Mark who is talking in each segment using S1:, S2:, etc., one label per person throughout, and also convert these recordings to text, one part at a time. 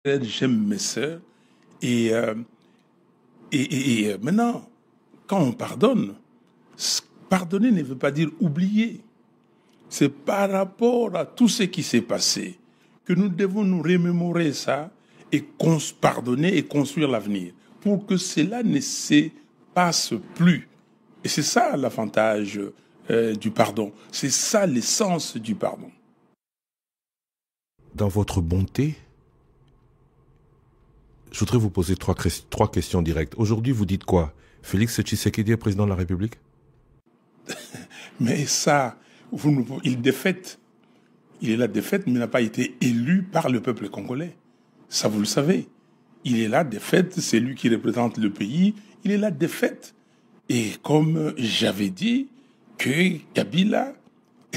S1: J'aime mes sœurs. Et, maintenant, quand on pardonne, pardonner ne veut pas dire oublier. C'est par rapport à tout ce qui s'est passé que nous devons nous remémorer ça et pardonner et construire l'avenir pour que cela ne se passe plus. Et c'est ça l'avantage du pardon. C'est ça l'essence du pardon.
S2: Dans votre bonté, je voudrais vous poser trois questions directes. Aujourd'hui, vous dites quoi? Félix Tshisekedi est président de la République?
S1: Mais ça, il défaite. Il est la défaite, mais n'a pas été élu par le peuple congolais. Ça, vous le savez. Il est la défaite, c'est lui qui représente le pays. Il est la défaite. Et comme j'avais dit que Kabila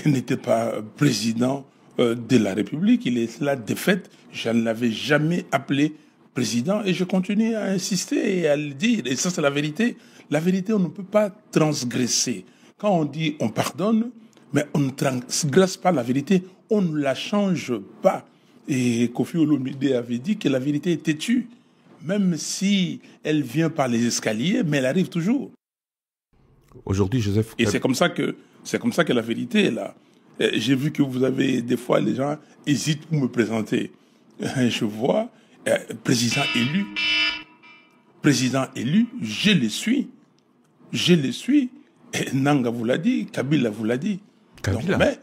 S1: n'était pas président de la République, il est la défaite. Je ne l'avais jamais appelé président et je continue à insister et à le dire. Et ça, c'est la vérité. La vérité, on ne peut pas transgresser. Quand on dit on pardonne, mais on ne transgresse pas la vérité, on ne la change pas. Et Kofi Olomide avait dit que la vérité est têtue, même si elle vient par les escaliers, mais elle arrive toujours.
S2: Aujourd'hui, Joseph...
S1: Et c'est comme ça que la vérité est là. J'ai vu que vous avez, des fois, les gens hésitent pour me présenter. Je vois, président élu, je le suis. Et Nanga vous l'a dit, Kabila vous l'a dit.
S2: Kabila.
S1: Donc,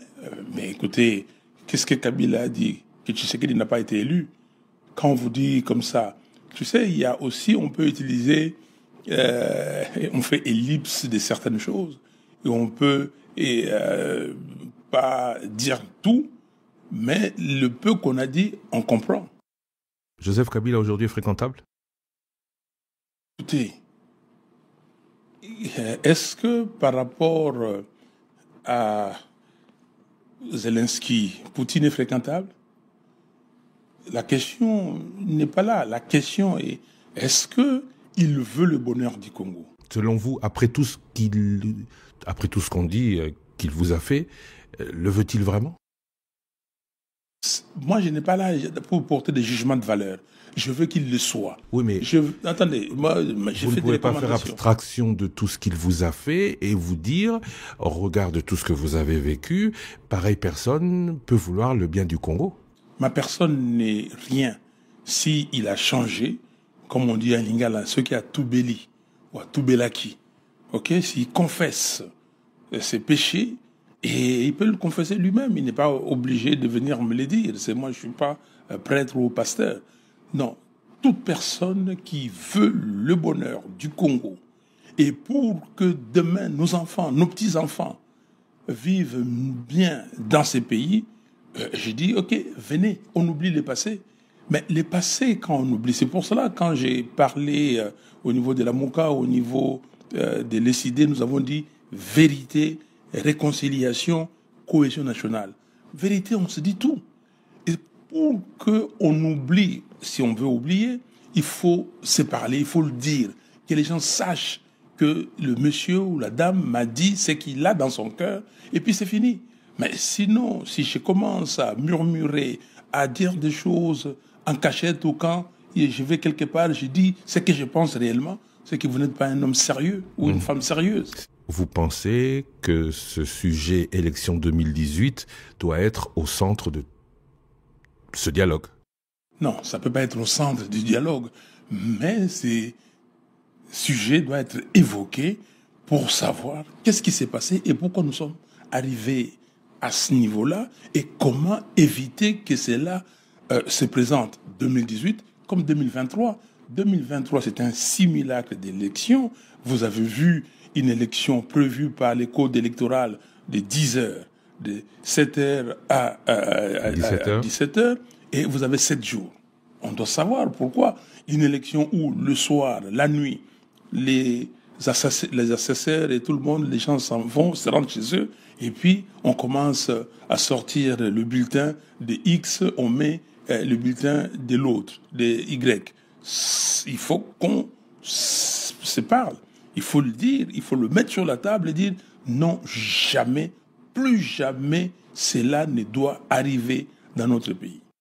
S1: mais écoutez, qu'est-ce que Kabila a dit? Que Tshisekedi n'a pas été élu. Quand on vous dit comme ça, tu sais, il y a aussi, on peut utiliser, on fait ellipse de certaines choses. Et on peut pas dire tout, mais le peu qu'on a dit, on comprend.
S2: Joseph Kabila aujourd'hui est fréquentable?
S1: Écoutez, est-ce que par rapport à Zelensky, Poutine est fréquentable? La question n'est pas là. La question est, est-ce qu'il veut le bonheur du Congo?
S2: Selon vous, après tout ce qu'on dit qu'il vous a fait, le veut-il vraiment?
S1: Moi, je n'ai pas là pour porter des jugements de valeur. Je veux qu'il le soit.
S2: Oui, mais
S1: attendez, moi, j'ai
S2: vous
S1: fait
S2: ne pouvez
S1: des
S2: pas faire abstraction de tout ce qu'il vous a fait et vous dire, au regard de tout ce que vous avez vécu, pareille personne peut vouloir le bien du Congo.
S1: Ma personne n'est rien. S'il a changé, comme on dit à Lingala, ce qui a tout béli, ou a tout bélaki, ok, s'il confesse ses péchés, et il peut le confesser lui-même, il n'est pas obligé de venir me le dire. Moi, je ne suis pas prêtre ou pasteur. Non, toute personne qui veut le bonheur du Congo, et pour que demain, nos enfants, nos petits-enfants, vivent bien dans ces pays, j'ai dit, ok, venez, on oublie le passé. Mais le passé, quand on oublie, c'est pour cela, quand j'ai parlé au niveau de la MOCA, au niveau de l'ECD, nous avons dit vérité, réconciliation, cohésion nationale. Vérité, on se dit tout. Et pour qu'on oublie, si on veut oublier, il faut se parler, il faut le dire, que les gens sachent que le monsieur ou la dame m'a dit ce qu'il a dans son cœur, et puis c'est fini. Mais sinon, si je commence à murmurer, à dire des choses en cachette ou quand je vais quelque part, je dis ce que je pense réellement, c'est que vous n'êtes pas un homme sérieux ou une femme sérieuse.
S2: Vous pensez que ce sujet élection 2018 doit être au centre de ce dialogue?
S1: Non, ça ne peut pas être au centre du dialogue, mais ce sujet doit être évoqué pour savoir qu'est-ce qui s'est passé et pourquoi nous sommes arrivés à ce niveau-là et comment éviter que cela se présente 2018 comme 2023. 2023, c'est un simulacre d'élection. Vous avez vu une élection prévue par les codes électoraux de 10 heures, de 7 heures à 17 heures, et vous avez 7 jours. On doit savoir pourquoi une élection où le soir, la nuit, les assesseurs et tout le monde, les gens s'en vont, se rendent chez eux, et puis on commence à sortir le bulletin de X, on met le bulletin de l'autre, de Y. Il faut qu'on se parle, il faut le dire, il faut le mettre sur la table et dire non, jamais, plus jamais, cela ne doit arriver dans notre pays.